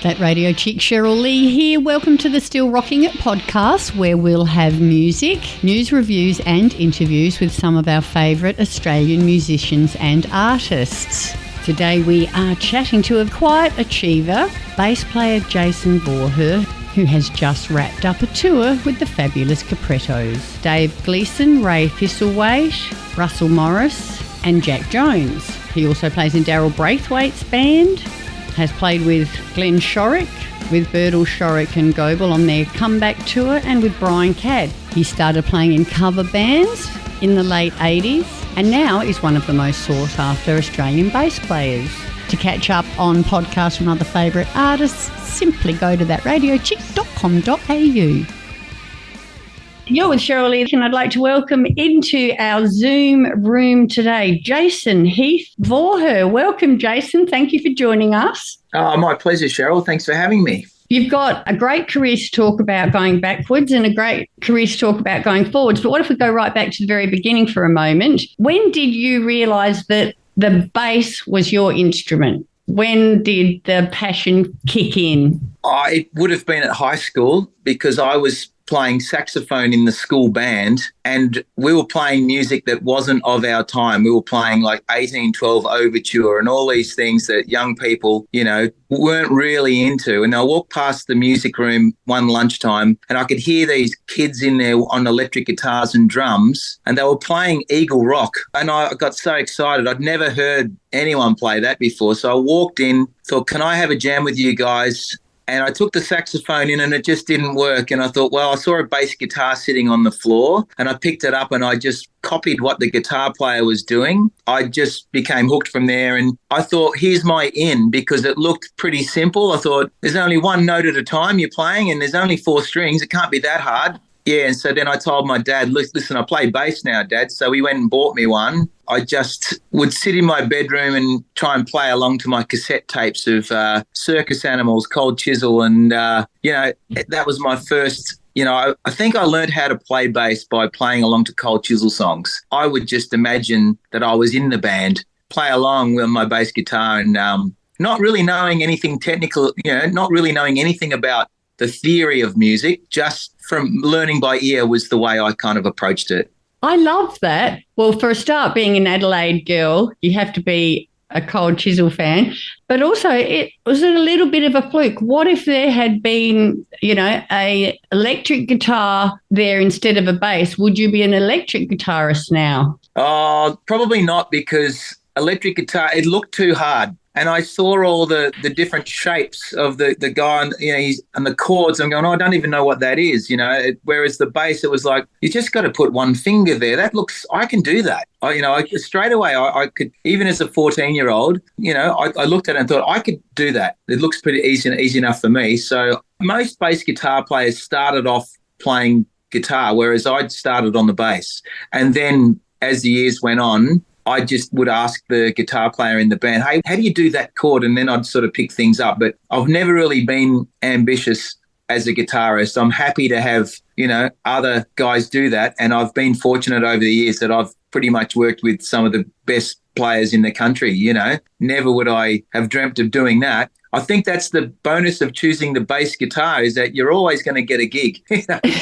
That radio chick Cheryl Lee here. Welcome to the Still Rocking It podcast, where we'll have music, news reviews and interviews with some of our favourite Australian musicians and artists. Today we are chatting to a quiet achiever, bass player Jason Vorherr, who has just wrapped up a tour with the Fabulous Caprettos. Dave Gleeson, Ray Thistlethwaite, Russell Morris and Jack Jones. He also plays in Daryl Braithwaite's band, has played with Glenn Shorrock, with Birdle, Shorrock and Goebel on their comeback tour, and with Brian Cadd. He started playing in cover bands in the late 80s and now is one of the most sought after Australian bass players. To catch up on podcasts from other favourite artists, simply go to thatradiochick.com.au. You're with Cheryl Lee, and I'd like to welcome into our Zoom room today Jason Vorherr. Welcome, Jason. Thank you for joining us. Oh, my pleasure, Cheryl. Thanks for having me. You've got a great career to talk about going backwards and a great career to talk about going forwards. But what if we go right back to the very beginning for a moment? When did you realise that the bass was your instrument? When did the passion kick in? It would have been at high school because I was playing saxophone in the school band, and we were playing music that wasn't of our time. We were playing like 1812 Overture and all these things that young people, weren't really into. And I walked past the music room one lunchtime and I could hear these kids in there on electric guitars and drums, and they were playing Eagle Rock. And I got so excited. I'd never heard anyone play that before. So I walked in, thought, can I have a jam with you guys? And I took the saxophone in and it just didn't work. And I thought, well, I saw a bass guitar sitting on the floor and I picked it up and I just copied what the guitar player was doing. I just became hooked from there. And I thought, here's my in, because it looked pretty simple. I thought, there's only one note at a time you're playing and there's only 4 strings. It can't be that hard. Yeah, and so then I told my dad, listen, I play bass now, Dad. So he went and bought me one. I just would sit in my bedroom and try and play along to my cassette tapes of Circus Animals, Cold Chisel, and, that was my first, I think I learned how to play bass by playing along to Cold Chisel songs. I would just imagine that I was in the band, play along with my bass guitar and not really knowing anything technical, not really knowing anything about the theory of music, just from learning by ear was the way I kind of approached it. I love that. Well, for a start, being an Adelaide girl, you have to be a Cold Chisel fan. But also, it was a little bit of a fluke. What if there had been, a electric guitar there instead of a bass? Would you be an electric guitarist now? Probably not, because electric guitar, it looked too hard. And I saw all the different shapes of the guy and, and the chords. I'm going, I don't even know what that is, whereas the bass, it was like, you just got to put one finger there. I can do that. Straight away, I could, even as a 14-year-old, I looked at it and thought, I could do that. It looks pretty easy enough for me. So most bass guitar players started off playing guitar, whereas I'd started on the bass. And then as the years went on, I just would ask the guitar player in the band, hey, how do you do that chord? And then I'd sort of pick things up. But I've never really been ambitious as a guitarist. I'm happy to have, other guys do that. And I've been fortunate over the years that I've pretty much worked with some of the best players in the country, Never would I have dreamt of doing that. I think that's the bonus of choosing the bass guitar, is that you're always going to get a gig.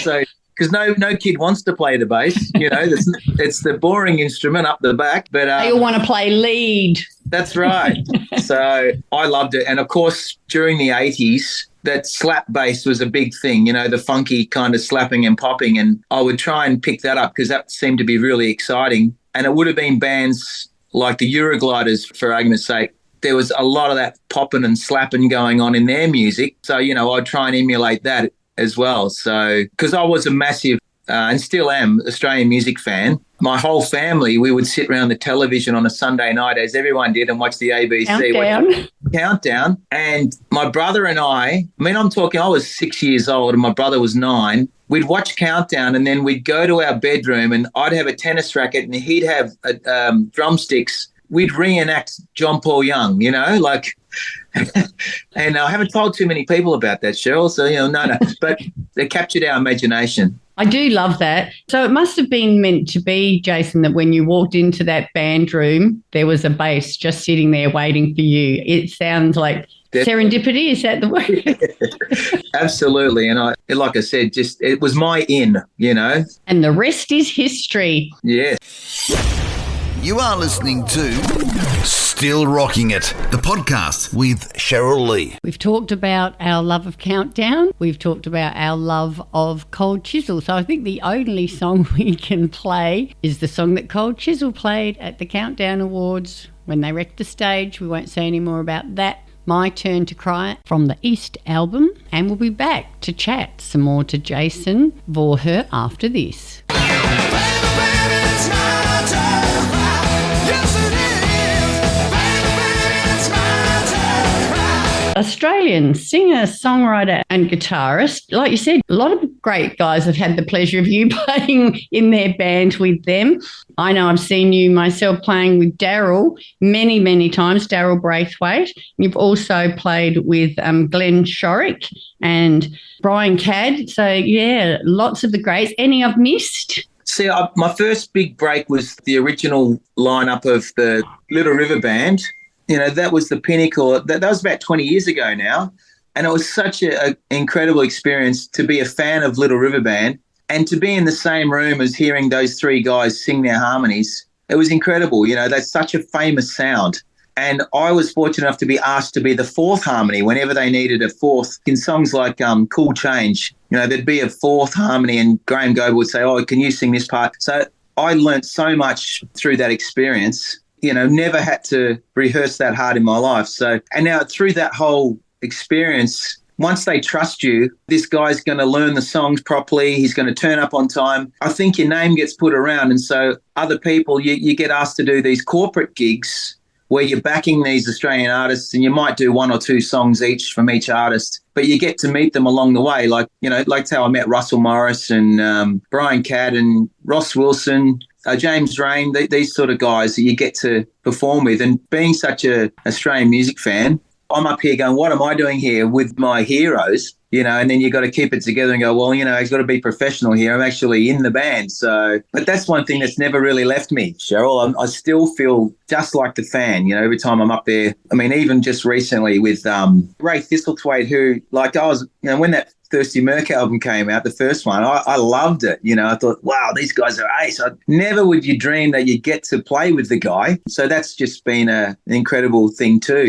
So because no kid wants to play the bass, it's the boring instrument up the back. But they all want to play lead. That's right. So I loved it. And, of course, during the 80s, that slap bass was a big thing, the funky kind of slapping and popping. And I would try and pick that up because that seemed to be really exciting. And it would have been bands like the Eurogliders, for argument's sake. There was a lot of that popping and slapping going on in their music. So, I'd try and emulate that as well. So, because I was a massive and still am Australian music fan, my whole family, we would sit around the television on a Sunday night, as everyone did, and watch the ABC Countdown. And my brother and I was 6 years old and my brother was 9. We'd watch Countdown and then we'd go to our bedroom and I'd have a tennis racket and he'd have drumsticks. We'd reenact John Paul Young, and I haven't told too many people about that, Cheryl, so, no, but they captured our imagination. I do love that. So it must have been meant to be, Jason, that when you walked into that band room, there was a bass just sitting there waiting for you. It sounds like serendipity. Is that the word? Absolutely. And like I said, it was my in, And the rest is history. Yeah. You are listening to Still Rocking It, the podcast with Cheryl Lee. We've talked about our love of Countdown. We've talked about our love of Cold Chisel. So I think the only song we can play is the song that Cold Chisel played at the Countdown Awards when they wrecked the stage. We won't say any more about that. My Turn to Cry from the East album. And we'll be back to chat some more to Jason Vorherr after this. Australian singer, songwriter and guitarist. Like you said, a lot of great guys have had the pleasure of you playing in their band with them. I know I've seen you myself playing with Daryl many, many times, Daryl Braithwaite. You've also played with Glenn Shorrock and Brian Cadd. So, yeah, lots of the greats. Any I've missed? See, my first big break was the original lineup of the Little River Band. That was the pinnacle. That was about 20 years ago now. And it was such an incredible experience to be a fan of Little River Band and to be in the same room as hearing those three guys sing their harmonies. It was incredible. That's such a famous sound. And I was fortunate enough to be asked to be the fourth harmony whenever they needed a fourth. In songs like Cool Change, there'd be a fourth harmony and Graham Goble would say, oh, can you sing this part? So I learnt so much through that experience. Never had to rehearse that hard in my life. So, and now through that whole experience, once they trust you, this guy's going to learn the songs properly. He's going to turn up on time. I think your name gets put around. And so other people, you get asked to do these corporate gigs where you're backing these Australian artists and you might do one or two songs each from each artist, but you get to meet them along the way. Like how I met Russell Morris and Brian Cadd and Ross Wilson, James Rain, these sort of guys that you get to perform with. And being such a Australian music fan, I'm up here going, what am I doing here with my heroes? And then you got to keep it together and go, well, I've got to be professional here. I'm actually in the band. So, but that's one thing that's never really left me, Cheryl. I still feel just like the fan, every time I'm up there. I mean, even just recently with Ray Thistlethwaite, who, like, I was, when that Thirsty Merc album came out, the first one, I loved it. I thought, wow, these guys are ace. Never would you dream that you'd get to play with the guy. So that's just been an incredible thing too,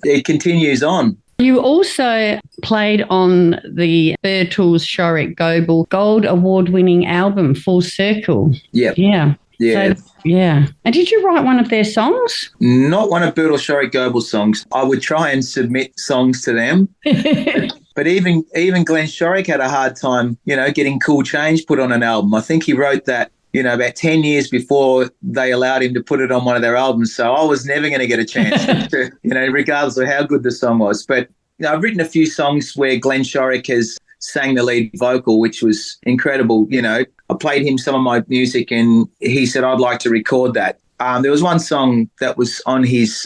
It continues on. You also played on the Birtles Shorrock Goble Gold Award-winning album, Full Circle. Yep. Yeah. Yeah. So, yeah. And did you write one of their songs? Not one of Birtles Shorrock Goble's songs. I would try and submit songs to them. But even Glenn Shorrock had a hard time, getting Cool Change put on an album. I think he wrote that, about 10 years before they allowed him to put it on one of their albums. So I was never going to get a chance, to, regardless of how good the song was. But I've written a few songs where Glenn Shorrock has sang the lead vocal, which was incredible. I played him some of my music and he said, I'd like to record that. There was one song that was on his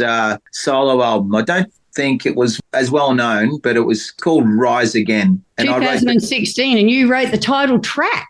solo album. I don't think it was as well known, but it was called Rise Again. And 2016, and you wrote the title track.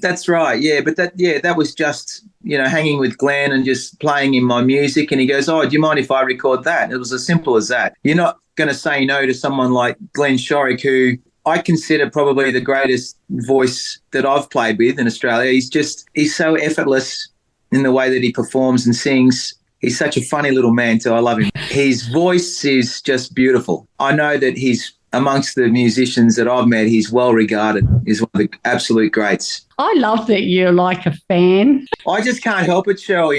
That's right, yeah. But that was just, hanging with Glenn and just playing in my music. And he goes, oh, do you mind if I record that? It was as simple as that. You're not going to say no to someone like Glenn Shorrock, who I consider probably the greatest voice that I've played with in Australia. He's so effortless in the way that he performs and sings. He's such a funny little man too. I love him. His voice is just beautiful. I know that he's amongst the musicians that I've met, he's well regarded. He's one of the absolute greats. I love that you're like a fan. I just can't help it, Cheryl,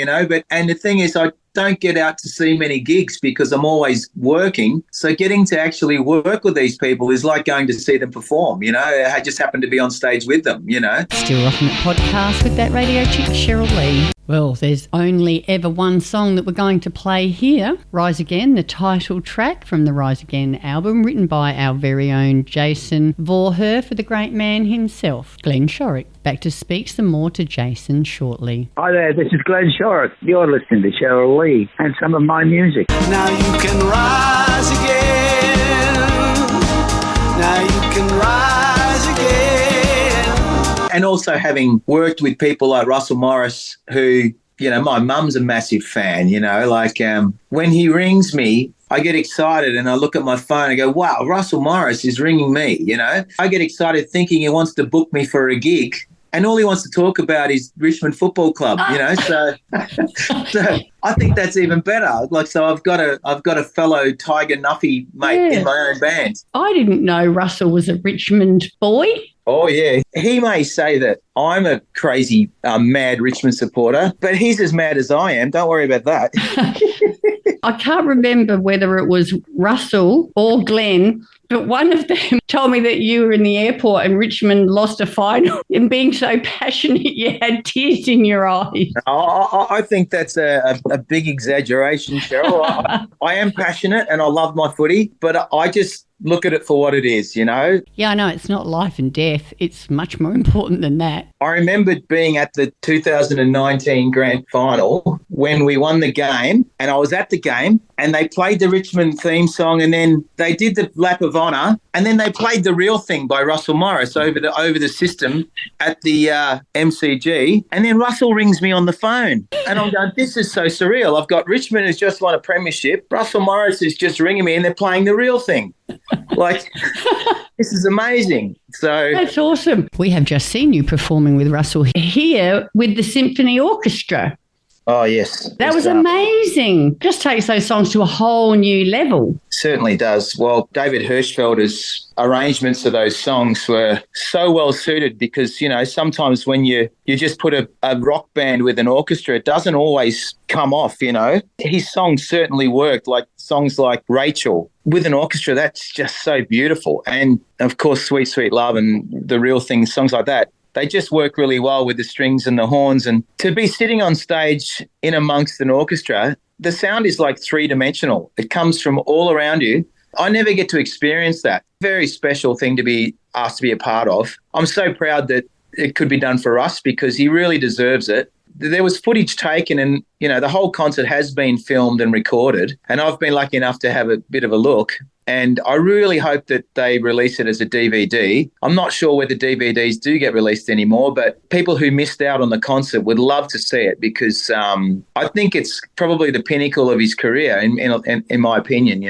and the thing is I don't get out to see many gigs because I'm always working. So getting to actually work with these people is like going to see them perform, I just happen to be on stage with them, Still Rocking It podcast with that radio chick, Cheryl Lee. Well, there's only ever one song that we're going to play here, Rise Again, the title track from the Rise Again album, written by our very own Jason Vorherr for the great man himself, Glenn Shorrock. Back to speak some more to Jason shortly. Hi there, this is Glenn Shorrock. You're listening to Cheryl Lee and some of my music. Now you can rise again. Now you can rise again. And also having worked with people like Russell Morris, who, my mum's a massive fan, when he rings me, I get excited and I look at my phone and go, wow, Russell Morris is ringing me, I get excited thinking he wants to book me for a gig. And all he wants to talk about is Richmond Football Club, So, so I think that's even better. So I've got a fellow Tiger Nuffy mate in my own band. I didn't know Russell was a Richmond boy. Oh, yeah. He may say that I'm a crazy, mad Richmond supporter, but he's as mad as I am. Don't worry about that. I can't remember whether it was Russell or Glenn, but one of them told me that you were in the airport and Richmond lost a final, and being so passionate you had tears in your eyes. I think that's a big exaggeration, Cheryl. I am passionate and I love my footy, but I just look at it for what it is, Yeah, I know. It's not life and death. It's much more important than that. I remembered being at the 2019 grand final when we won the game, and I was at the game and they played the Richmond theme song, and then they did the lap of honour, and then they played The Real Thing by Russell Morris over the system at the MCG, and then Russell rings me on the phone and I'm going, this is so surreal. I've got Richmond who's just won a premiership, Russell Morris is just ringing me and they're playing The Real Thing. This is amazing. So that's awesome. We have just seen you performing with Russell here with the symphony orchestra. Oh, yes. That was amazing. Just takes those songs to a whole new level. Certainly does. Well, David Hirschfelder's arrangements of those songs were so well suited because, sometimes when you just put a rock band with an orchestra, it doesn't always come off, His songs certainly worked, like songs like Rachel. With an orchestra, that's just so beautiful. And, of course, Sweet, Sweet Love and The Real Thing, songs like that. They just work really well with the strings and the horns. And to be sitting on stage in amongst an orchestra, the sound is like three-dimensional. It comes from all around you. I never get to experience that. Very special thing to be asked to be a part of. I'm so proud that it could be done for Russ because he really deserves it. There was footage taken and, the whole concert has been filmed and recorded, and I've been lucky enough to have a bit of a look. And I really hope that they release it as a DVD. I'm not sure whether DVDs do get released anymore, but people who missed out on the concert would love to see it because I think it's probably the pinnacle of his career, in my opinion,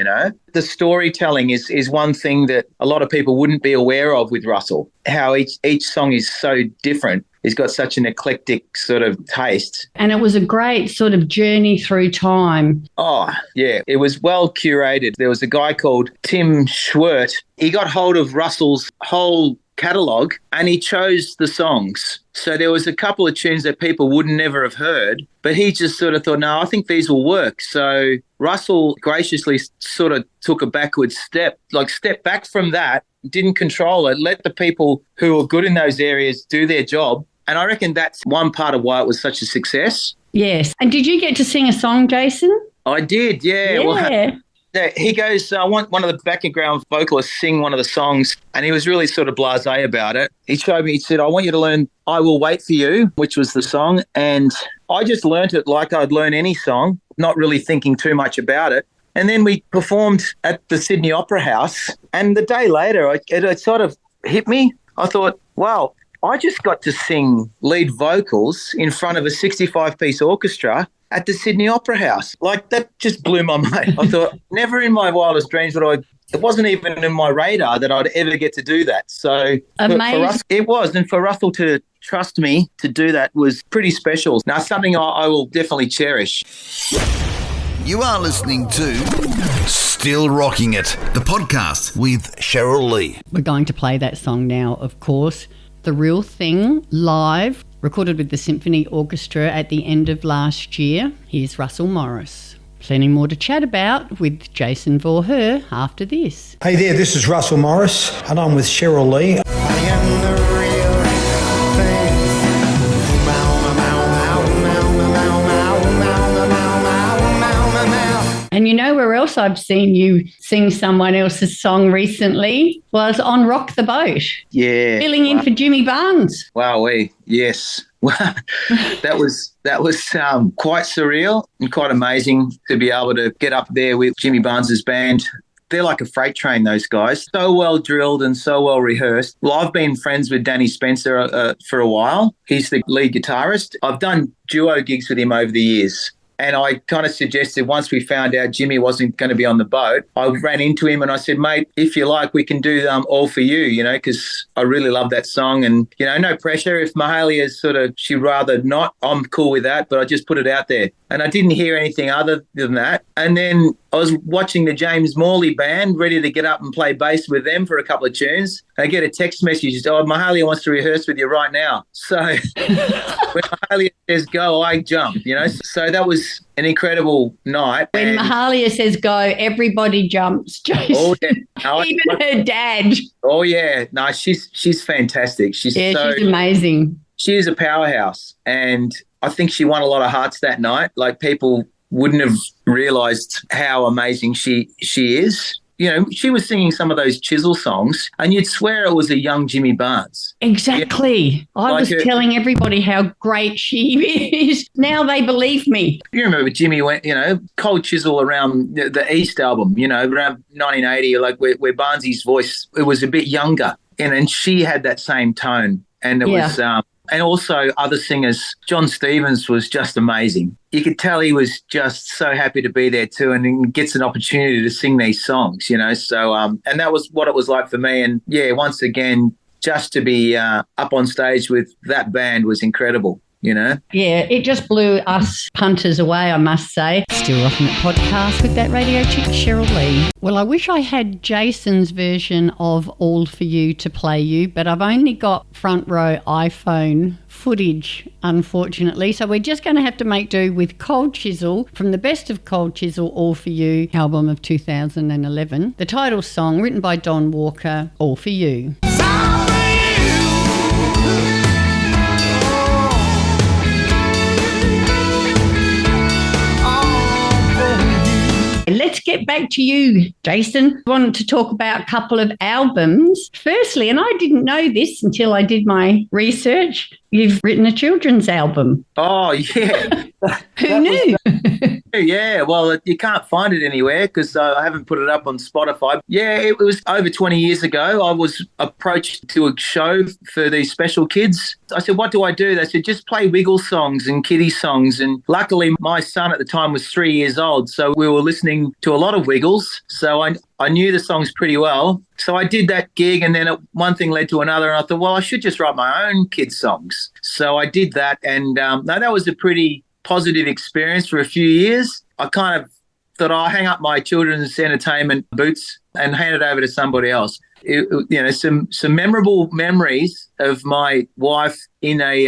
The storytelling is one thing that a lot of people wouldn't be aware of with Russell, how each song is so different. He's got such an eclectic sort of taste. And it was a great sort of journey through time. Oh, yeah. It was well curated. There was a guy called Tim Schwert. He got hold of Russell's whole catalogue and he chose the songs. So there was a couple of tunes that people would never have heard, but he just sort of thought, no, I think these will work. So Russell graciously sort of took a backward step, stepped back from that, didn't control it, let the people who were good in those areas do their job. And I reckon that's one part of why it was such a success. Yes. And did you get to sing a song, Jason? I did, yeah. Well, he goes, I want one of the background vocalists sing one of the songs, and he was really sort of blasé about it. He showed me, he said, I want you to learn I Will Wait For You, which was the song, and I just learnt it like I'd learn any song, not really thinking too much about it. And then we performed at the Sydney Opera House, and the day later it sort of hit me. I thought, wow, I just got to sing lead vocals in front of a 65-piece orchestra at the Sydney Opera House. That just blew my mind. I thought, never in my wildest dreams it wasn't even in my radar that I'd ever get to do that. So for us, it was. And for Russell to trust me to do that was pretty special. Now, something I will definitely cherish. You are listening to Still Rocking It, the podcast with Cheryl Lee. We're going to play that song now, of course. The Real Thing, live, recorded with the Symphony Orchestra at the end of last year. Here's Russell Morris. Plenty more to chat about with Jason Vorherr after this. Hey there, this is Russell Morris and I'm with Cheryl Lee. I am the real thing. And you know where else I've seen you sing someone else's song recently? Was on Rock the Boat. Yeah. Filling in for Jimmy Barnes. Wowee, yes. that was quite surreal and quite amazing to be able to get up there with Jimmy Barnes's band they're like a freight train, those guys. So well drilled and so well rehearsed. Well, I've been friends with Danny Spencer for a while. He's the lead guitarist. I've done duo gigs with him over the years. And I kind of suggested once we found out Jimmy wasn't going to be on the boat, I ran into him and I said, mate, if you like, we can do All For You, you know, because I really love that song. And, you know, no pressure. If Mahalia's she'd rather not, I'm cool with that. But I just put it out there. And I didn't hear anything other than that. And then I was watching the James Morley band, ready to get up and play bass with them for a couple of tunes. I get a text message, oh, Mahalia wants to rehearse with you right now. So when Mahalia says go, I jump, you know. So that was an incredible night. When Mahalia says go, everybody jumps, Jason. Oh, yeah. No, even her dad. Oh, yeah. No, she's fantastic. She's amazing. She is a powerhouse. And I think she won a lot of hearts that night. Like, people wouldn't have realised how amazing she is. You know, she was singing some of those Chisel songs and you'd swear it was a young Jimmy Barnes. Exactly. Yeah. I was telling everybody how great she is. Now they believe me. You remember Jimmy went, you know, Cold Chisel around the East album, you know, around 1980, like where Barnesy's voice, it was a bit younger. And she had that same tone. And it was... and also other singers. John Stevens was just amazing. You could tell he was just so happy to be there too, and he gets an opportunity to sing these songs, you know. So, and that was what it was like for me. And yeah, once again, just to be up on stage with that band was incredible. You know? Yeah, it just blew us punters away, I must say. Still Rocking It podcast with that radio chick, Cheryl Lee. Well, I wish I had Jason's version of All For You to play you, but I've only got front row iPhone footage, unfortunately. So we're just going to have to make do with Cold Chisel from the Best of Cold Chisel All For You album of 2011. The title song, written by Don Walker, All For You. Let's get back to you, Jason. I wanted to talk about a couple of albums. Firstly, and I didn't know this until I did my research, you've written a children's album. Oh, yeah. Who knew? Yeah, well, you can't find it anywhere because I haven't put it up on Spotify. Yeah, it was over 20 years ago. I was approached to a show for these special kids. I said, what do I do? They said, just play Wiggle songs and kiddie songs. And luckily, my son at the time was 3 years old, so we were listening to a lot of Wiggles. So I knew the songs pretty well. So I did that gig, and then one thing led to another, and I thought, well, I should just write my own kids' songs. So I did that, and no, that was a pretty positive experience for a few years. I kind of thought I'll hang up my children's entertainment boots and hand it over to somebody else. Some memorable memories of my wife in a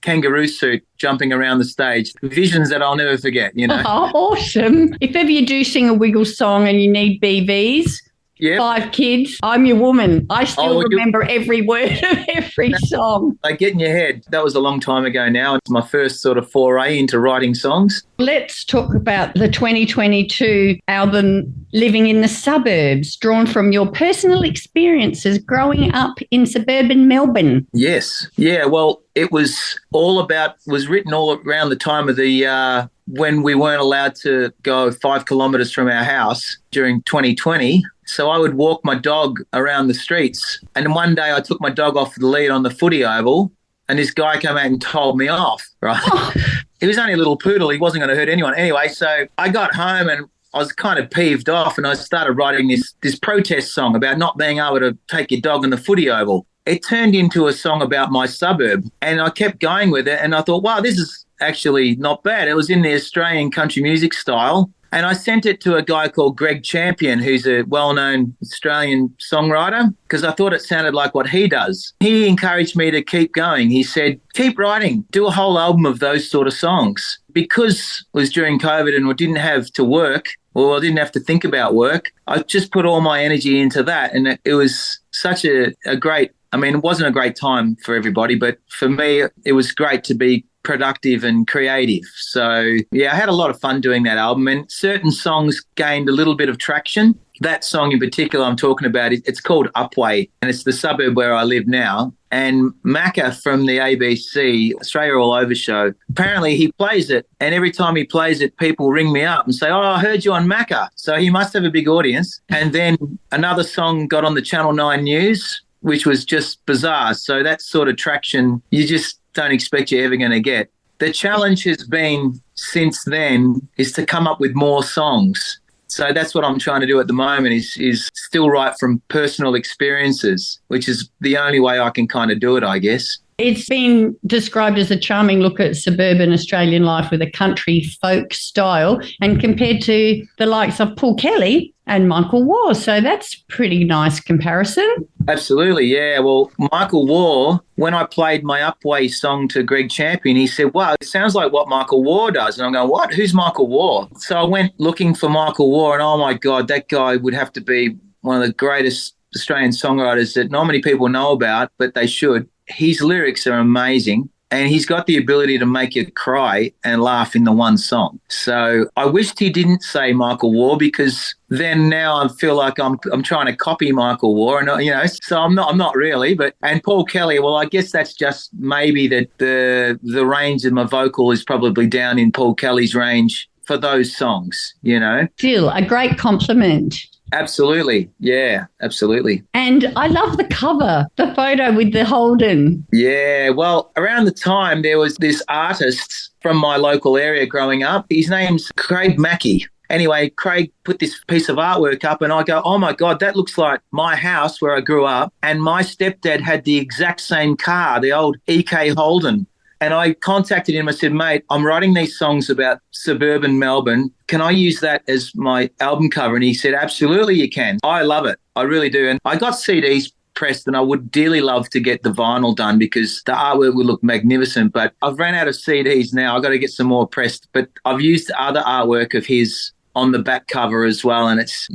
kangaroo suit jumping around the stage. Visions that I'll never forget, you know. Oh, awesome. If ever you do sing a Wiggle song and you need BVs, yep. 5 kids, I'm your woman. I still remember every word of every song. Like, get in your head. That was a long time ago now. It's my first sort of foray into writing songs. Let's talk about the 2022 album, Living in the Suburbs, drawn from your personal experiences growing up in suburban Melbourne. Yes. Yeah, well, it was written all around the time of the when we weren't allowed to go 5 kilometres from our house during 2020. So I would walk my dog around the streets. And one day I took my dog off the lead on the footy oval, and this guy came out and told me off, right? He was only a little poodle. He wasn't going to hurt anyone. Anyway, so I got home and I was kind of peeved off, and I started writing this protest song about not being able to take your dog on the footy oval. It turned into a song about my suburb, and I kept going with it, and I thought, wow, this is actually not bad. It was in the Australian country music style. And I sent it to a guy called Greg Champion, who's a well-known Australian songwriter, because I thought it sounded like what he does. He encouraged me to keep going. He said, keep writing, do a whole album of those sort of songs. Because it was during COVID and I didn't have to work, or I didn't have to think about work, I just put all my energy into that. And it was such a great, I mean, it wasn't a great time for everybody, but for me, it was great to be productive and creative. So, yeah, I had a lot of fun doing that album, and certain songs gained a little bit of traction. That song in particular I'm talking about, it's called Upway, and it's the suburb where I live now. And Macca from the ABC, Australia All Over show, apparently he plays it. And every time he plays it, people ring me up and say, oh, I heard you on Macca. So he must have a big audience. And then another song got on the Channel 9 News, which was just bizarre. So that sort of traction, you just don't expect you're ever going to get. The challenge has been since then is to come up with more songs. So that's what I'm trying to do at the moment is still write from personal experiences, which is the only way I can kind of do it, I guess. It's been described as a charming look at suburban Australian life with a country folk style and compared to the likes of Paul Kelly and Michael Waugh. So that's pretty nice comparison. Absolutely, yeah. Well, Michael Waugh, when I played my Upway song to Greg Champion, he said, wow, it sounds like what Michael Waugh does. And I'm going, what? Who's Michael Waugh? So I went looking for Michael Waugh and, oh, my God, that guy would have to be one of the greatest Australian songwriters that not many people know about, but they should. His lyrics are amazing and he's got the ability to make you cry and laugh in the one song. So I wished he didn't say Michael Waugh because then now I feel like I'm trying to copy Michael Waugh and, you know, so I'm not really. And Paul Kelly, well, I guess that's just maybe that the range of my vocal is probably down in Paul Kelly's range for those songs, you know. Still a great compliment. Absolutely. Yeah, absolutely. And I love the cover, the photo with the Holden. Yeah, well, around the time there was this artist from my local area growing up. His name's Craig Mackey. Anyway, Craig put this piece of artwork up and I go, oh, my God, that looks like my house where I grew up. And my stepdad had the exact same car, the old EK Holden. And I contacted him. I said, mate, I'm writing these songs about suburban Melbourne. Can I use that as my album cover? And he said, absolutely, you can. I love it. I really do. And I got CDs pressed and I would dearly love to get the vinyl done because the artwork would look magnificent. But I've ran out of CDs now. I've got to get some more pressed. But I've used other artwork of his on the back cover as well. And it's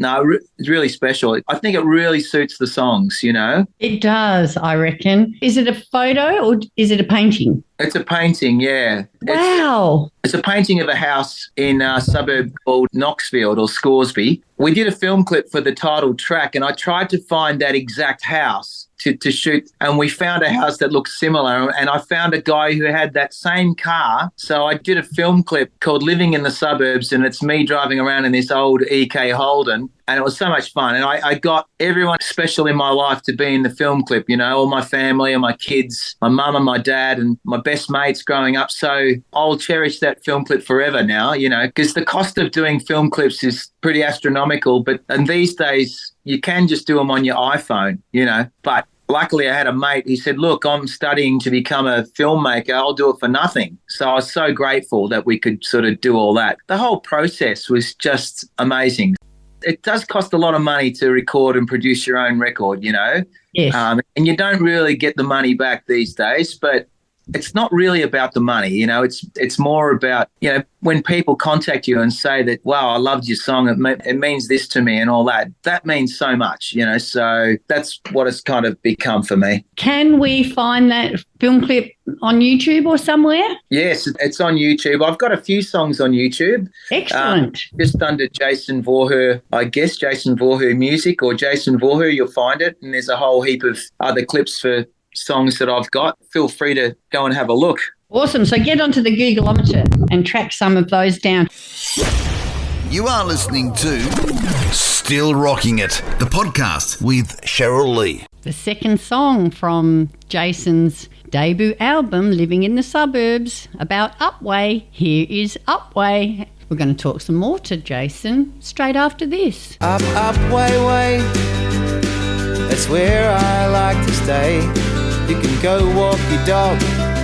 really special. I think it really suits the songs, you know. It does, I reckon. Is it a photo or is it a painting? It's a painting, yeah. Wow. It's a painting of a house in a suburb called Knoxfield or Scoresby. We did a film clip for the title track and I tried to find that exact house to shoot, and we found a house that looked similar, and I found a guy who had that same car. So I did a film clip called Living in the Suburbs, and it's me driving around in this old EK Holden, and it was so much fun. And I got everyone special in my life to be in the film clip, you know, all my family and my kids, my mum and my dad and my best mates growing up. So I'll cherish that film clip forever now, you know, because the cost of doing film clips is pretty astronomical. And these days you can just do them on your iPhone, you know. But luckily I had a mate who said, look, I'm studying to become a filmmaker. I'll do it for nothing. So I was so grateful that we could sort of do all that. The whole process was just amazing. It does cost a lot of money to record and produce your own record, you know. Yes. And you don't really get the money back these days, but it's not really about the money, you know. It's more about, you know, when people contact you and say that, wow, I loved your song, it means this to me and all that. That means so much, you know. So that's what it's kind of become for me. Can we find that film clip on YouTube or somewhere? Yes, it's on YouTube. I've got a few songs on YouTube. Excellent. Just under Jason Vorherr, I guess, Jason Vorherr Music or Jason Vorherr, you'll find it. And there's a whole heap of other clips for songs that I've got. Feel free to go and have a look. Awesome. So get onto the Googleometer and track some of those down. You are listening to Still Rocking It, the podcast with Cheryl Lee. The second song from Jason's debut album, Living in the Suburbs, about Upway. Here is Upway. We're going to talk some more to Jason straight after this. Up, way, way. That's where I like to stay. You can go walk your dog,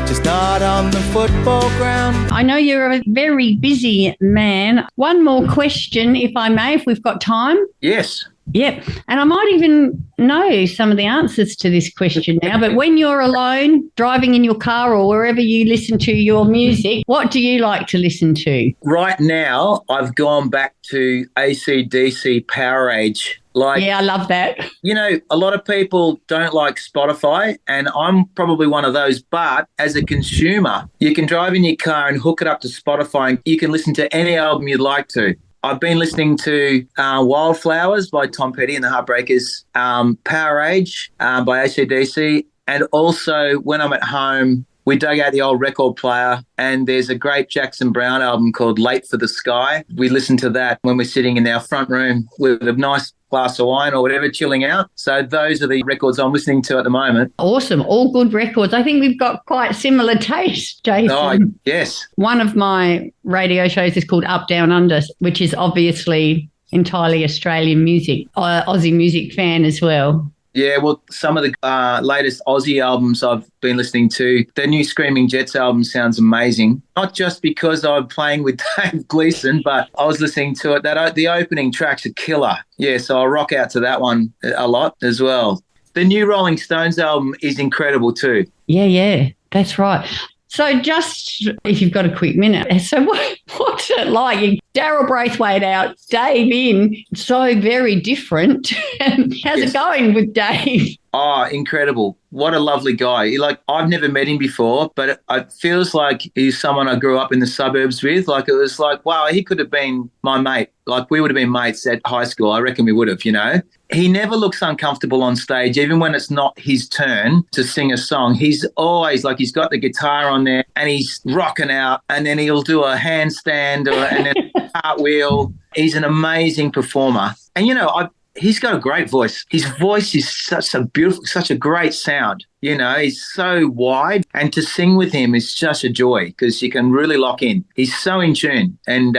just not on the football ground. I know you're a very busy man. One more question, if I may, if we've got time. Yes. Yep. And I might even know some of the answers to this question now, but when you're alone, driving in your car or wherever you listen to your music, what do you like to listen to? Right now, I've gone back to AC/DC Powerage. Yeah, I love that. You know, a lot of people don't like Spotify, and I'm probably one of those. But as a consumer, you can drive in your car and hook it up to Spotify, and you can listen to any album you'd like to. I've been listening to Wildflowers by Tom Petty and the Heartbreakers, Powerage by AC/DC, And also when I'm at home, we dug out the old record player and there's a great Jackson Browne album called Late for the Sky. We listen to that when we're sitting in our front room with a nice glass of wine or whatever, chilling out. So those are the records I'm listening to at the moment. Awesome. All good records. I think we've got quite similar taste, Jason. Oh, yes. One of my radio shows is called Up, Down, Under, which is obviously entirely Australian music, Aussie music fan as well. Yeah, well, some of the latest Aussie albums I've been listening to, the new Screaming Jets album sounds amazing. Not just because I'm playing with Dave Gleeson, but I was listening to it. The opening track's a killer. Yeah, so I'll rock out to that one a lot as well. The new Rolling Stones album is incredible too. Yeah, that's right. So just if you've got a quick minute, so what's it like? Daryl Braithwaite out, Dave in, so very different. How's it going with Dave? Oh, incredible. What a lovely guy. I've never met him before, but it feels like he's someone I grew up in the suburbs with. Like, it was like, wow, he could have been my mate. Like, we would have been mates at high school. I reckon we would have, you know. He never looks uncomfortable on stage, even when it's not his turn to sing a song. He's always like, he's got the guitar on there and he's rocking out, and then he'll do a handstand and then a cartwheel. He's an amazing performer. And, you know, he's got a great voice. His voice is such a great sound. You know, he's so wide, and to sing with him is just a joy because you can really lock in. He's so in tune. And,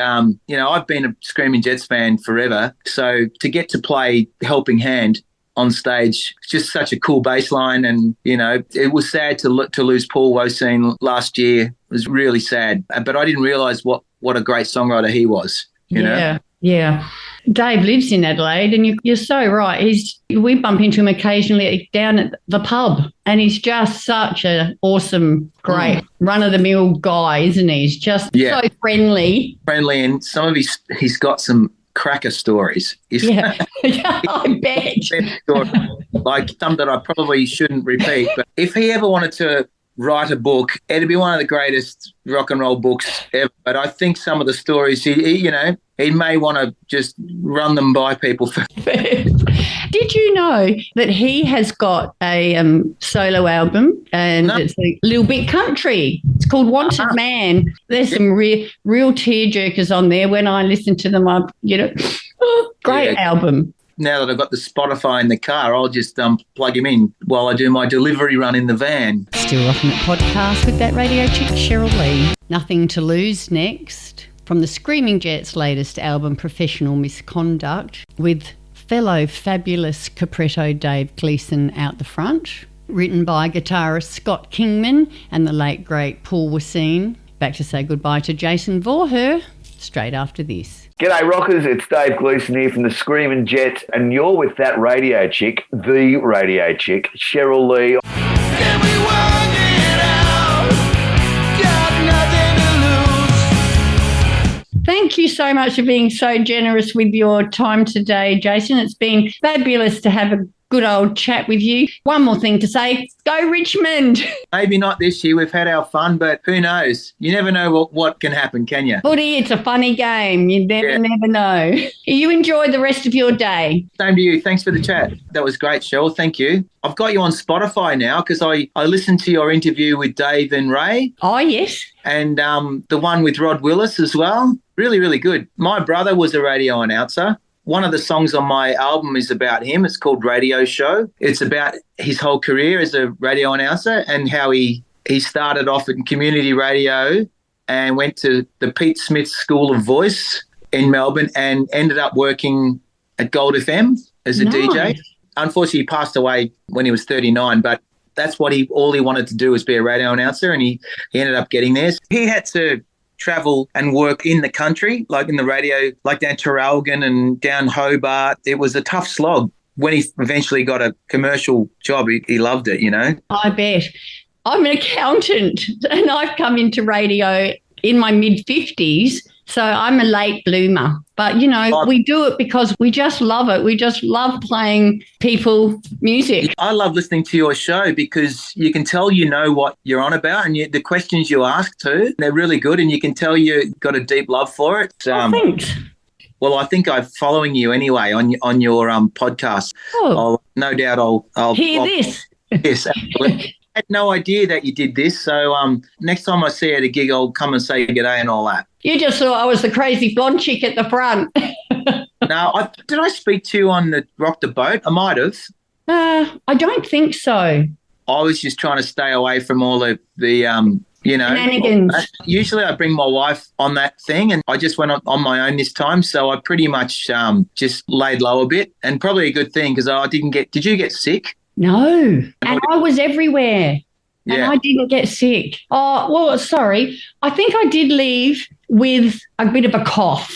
you know, I've been a Screaming Jets fan forever. So to get to play Helping Hand on stage, it's just such a cool bass line. And, you know, it was sad to lose Paul Woseen last year. It was really sad. But I didn't realise what a great songwriter he was, you know? Yeah. Dave lives in Adelaide, and you're so right. We bump into him occasionally down at the pub, and he's just such an awesome, great run-of-the-mill guy, isn't he? He's just so friendly. Friendly, and some of he's got some cracker stories. I bet. Like some that I probably shouldn't repeat, but if he ever wanted to write a book, it'd be one of the greatest rock and roll books ever. But I think some of the stories, he may want to just run them by people. Did you know that he has got a solo album, and it's a little bit country? It's called Wanted Man. There's some real tearjerkers on there. When I listen to them, great album. Now that I've got the Spotify in the car, I'll just plug him in while I do my delivery run in the van. Still Rocking It podcast with that radio chick, Cheryl Lee. Nothing to Lose next, from the Screaming Jets' latest album, Professional Misconduct, with fellow Fabulous Capretto Dave Gleeson out the front, written by guitarist Scott Kingman and the late, great Paul Woseen. Back to say goodbye to Jason Vorherr straight after this. G'day rockers, it's Dave Gleeson here from the Screaming Jets, and you're with that radio chick, the radio chick, Cheryl Lee. Can we work it out? Got nothing to lose. Thank you so much for being so generous with your time today, Jason. It's been fabulous to have a good old chat with you. One more thing to say, go Richmond. Maybe not this year. We've had our fun, but who knows? You never know what can happen, can you? Footy, it's a funny game. You never know. You enjoy the rest of your day. Same to you. Thanks for the chat. That was great, Cheryl. Thank you. I've got you on Spotify now because I listened to your interview with Dave and Ray. Oh, yes. And the one with Rod Willis as well. Really, really good. My brother was a radio announcer. One of the songs on my album is about him. It's called Radio Show. It's about his whole career as a radio announcer and how he started off in community radio and went to the Pete Smith School of Voice in Melbourne and ended up working at Gold FM as a DJ. Unfortunately, he passed away when he was 39, but that's what all he wanted to do was be a radio announcer, and he ended up getting there. He had to travel and work in the country, like in the radio, like down Traralgon and down Hobart. It was a tough slog. When he eventually got a commercial job, he loved it, you know. I bet. I'm an accountant and I've come into radio in my mid-50s, so I'm a late bloomer. But, we do it because we just love it. We just love playing people music. I love listening to your show because you can tell you know what you're on about, and the questions you ask too, they're really good, and you can tell you've got a deep love for it. Thanks. Well, I think I'm following you anyway on your podcast. Oh. No doubt I'll hear this. Yes, absolutely. I had no idea that you did this. So next time I see you at a gig, I'll come and say g'day and all that. You just thought I was the crazy blonde chick at the front. No, did I speak to you on the Rock the Boat? I might have. I don't think so. I was just trying to stay away from all the Shenanigans. Usually I bring my wife on that thing, and I just went on my own this time. So I pretty much just laid low a bit, and probably a good thing because I didn't get. Did you get sick? No, and I was everywhere. And Yeah. I didn't get sick. Oh, well, sorry. I think I did leave with a bit of a cough,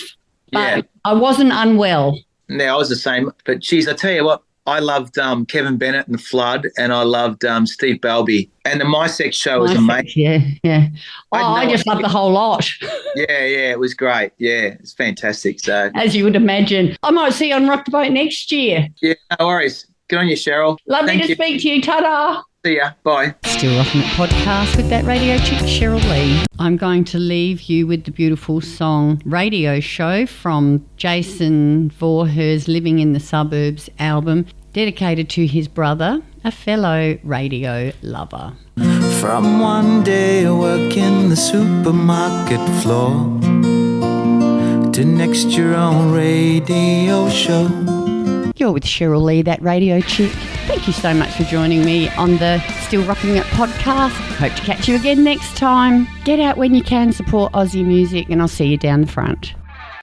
but Yeah. I wasn't unwell. Yeah, I was the same. But geez, I tell you what, I loved Kevin Bennett and Flood, and I loved Steve Balby, and the My Sex show was amazing. Yeah. Oh, I had I no just loved the whole lot, Yeah, it was great. Yeah, it's fantastic. So as you would imagine. I might see you on Rock the Boat next year. yeah, no worries. Good on you, Cheryl. Lovely Thank to you. speak to you. Ta-da. See ya. Bye. Still Rocking It podcast with that radio chick, Cheryl Lee. I'm going to leave you with the beautiful song Radio Show from Jason Vorherr's Living in the Suburbs album, dedicated to his brother, a fellow radio lover. From one day working the supermarket floor to next your own radio show. You're with Cheryl Lee, that radio chick. Thank you so much for joining me on the Still Rocking It podcast. Hope to catch you again next time. Get out when you can, support Aussie music, and I'll see you down the front.